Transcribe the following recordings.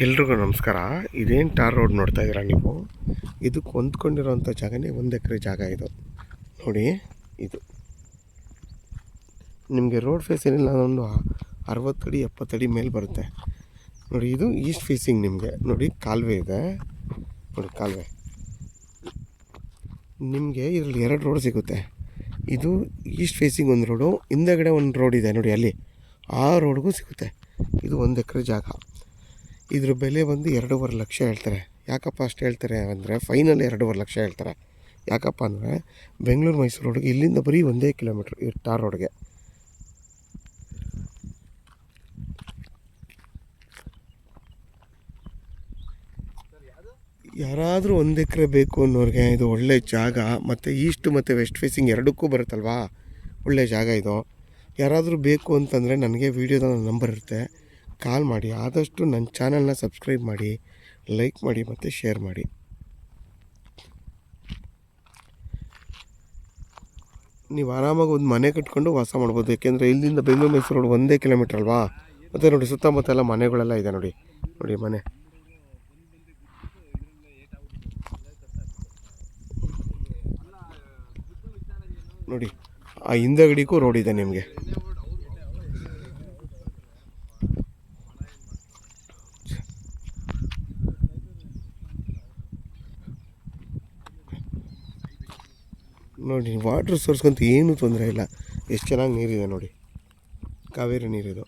ಎಲ್ರಿಗೂ ನಮಸ್ಕಾರ. ಇದೇನು ಟಾರ್ ರೋಡ್ ನೋಡ್ತಾ ಇದ್ದೀರಾ ನೀವು? ಇದಕ್ಕೆ ಹೊಂದ್ಕೊಂಡಿರೋಂಥ ಜಾಗನೇ 1 ಎಕರೆ ಜಾಗ ಇದು ನೋಡಿ. ಇದು ನಿಮಗೆ ರೋಡ್ ಫೇಸ್ ಏನಿಲ್ಲ ಒಂದು 60 ಅಡಿ 70 ಅಡಿ ಮೇಲೆ ಬರುತ್ತೆ ನೋಡಿ. ಇದು ಈಸ್ಟ್ ಫೇಸಿಂಗ್. ನಿಮಗೆ ನೋಡಿ ಕಾಲುವೆ ಇದೆ ನೋಡಿ, ಕಾಲುವೆ. ನಿಮಗೆ ಇದರಲ್ಲಿ 2 ರೋಡ್ ಸಿಗುತ್ತೆ. ಇದು ಈಸ್ಟ್ ಫೇಸಿಂಗ್ ಒಂದು ರೋಡು, ಹಿಂದೆಗಡೆ ಒಂದು ರೋಡ್ ಇದೆ ನೋಡಿ, ಅಲ್ಲಿ ಆ ರೋಡ್ಗೂ ಸಿಗುತ್ತೆ. ಇದು 1 ಎಕರೆ ಜಾಗ. ಇದ್ರ ಬೆಲೆ ಬಂದು 2.5 ಲಕ್ಷ ಹೇಳ್ತಾರೆ. ಯಾಕಪ್ಪ ಅಷ್ಟು ಹೇಳ್ತಾರೆ ಅಂದರೆ, ಫೈನಲ್ 2.5 ಲಕ್ಷ ಹೇಳ್ತಾರೆ. ಯಾಕಪ್ಪ ಅಂದರೆ ಬೆಂಗಳೂರು ಮೈಸೂರು ರೋಡ್ಗೆ ಇಲ್ಲಿಂದ ಬರೀ 1 ಕಿಲೋಮೀಟ್ರ್ ಈ ಟಾರ್ ರೋಡ್ಗೆ. ಯಾರಾದರೂ 1 ಎಕರೆ ಬೇಕು ಅನ್ನೋರಿಗೆ ಇದು ಒಳ್ಳೆ ಜಾಗ. ಮತ್ತು ಈಸ್ಟ್ ಮತ್ತು ವೆಸ್ಟ್ ಫೇಸಿಂಗ್ ಎರಡಕ್ಕೂ ಬರುತ್ತಲ್ವಾ, ಒಳ್ಳೆ ಜಾಗ ಇದು. ಯಾರಾದರೂ ಬೇಕು ಅಂತಂದರೆ ನನಗೆ ವೀಡಿಯೋದ ನಂಬರ್ ಇರುತ್ತೆ, ಕಾಲ್ ಮಾಡಿ. ಆದಷ್ಟು ನನ್ನ ಚಾನಲ್ನ ಸಬ್ಸ್ಕ್ರೈಬ್ ಮಾಡಿ, ಲೈಕ್ ಮಾಡಿ ಮತ್ತು ಶೇರ್ ಮಾಡಿ. ನೀವು ಆರಾಮಾಗಿ ಒಂದು ಮನೆ ಕಟ್ಕೊಂಡು ವಾಸ ಮಾಡ್ಬೋದು. ಯಾಕೆಂದರೆ ಇಲ್ಲಿಂದ ಬೆಂಗಳೂರು ಮೈಸೂರು ರೋಡ್ 1 ಕಿಲೋಮೀಟ್ರ್ ಅಲ್ವಾ. ಮತ್ತು ನೋಡಿ ಸುತ್ತಮುತ್ತ ಎಲ್ಲ ಮನೆಗಳೆಲ್ಲ ಇದೆ ನೋಡಿ. ನೋಡಿ ಮನೆ ನೋಡಿ, ಆ ಹಿಂದಗಡಿಗೂ ರೋಡ್ ಇದೆ ನಿಮಗೆ. ನೋಡಿ ವಾಟ್ರ್ ಸೋರ್ಸ್ಗಂತೂ ಏನೂ ತೊಂದರೆ ಇಲ್ಲ, ಎಷ್ಟು ಚೆನ್ನಾಗಿ ನೀರಿದೆ ನೋಡಿ, ಕಾವೇರಿ ನೀರಿದು.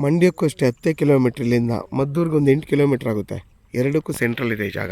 ಮಂಡ್ಯಕ್ಕೂ ಅಷ್ಟೇ 10 ಕಿಲೋಮೀಟ್ರ್ ಇಲ್ಲಿಂದ. ಮದ್ದೂರ್ಗೆ ಒಂದು 8 ಕಿಲೋಮೀಟ್ರ್ ಆಗುತ್ತೆ. ಎರಡಕ್ಕೂ ಸೆಂಟ್ರಲ್ ಇದೆ ಈ ಜಾಗ.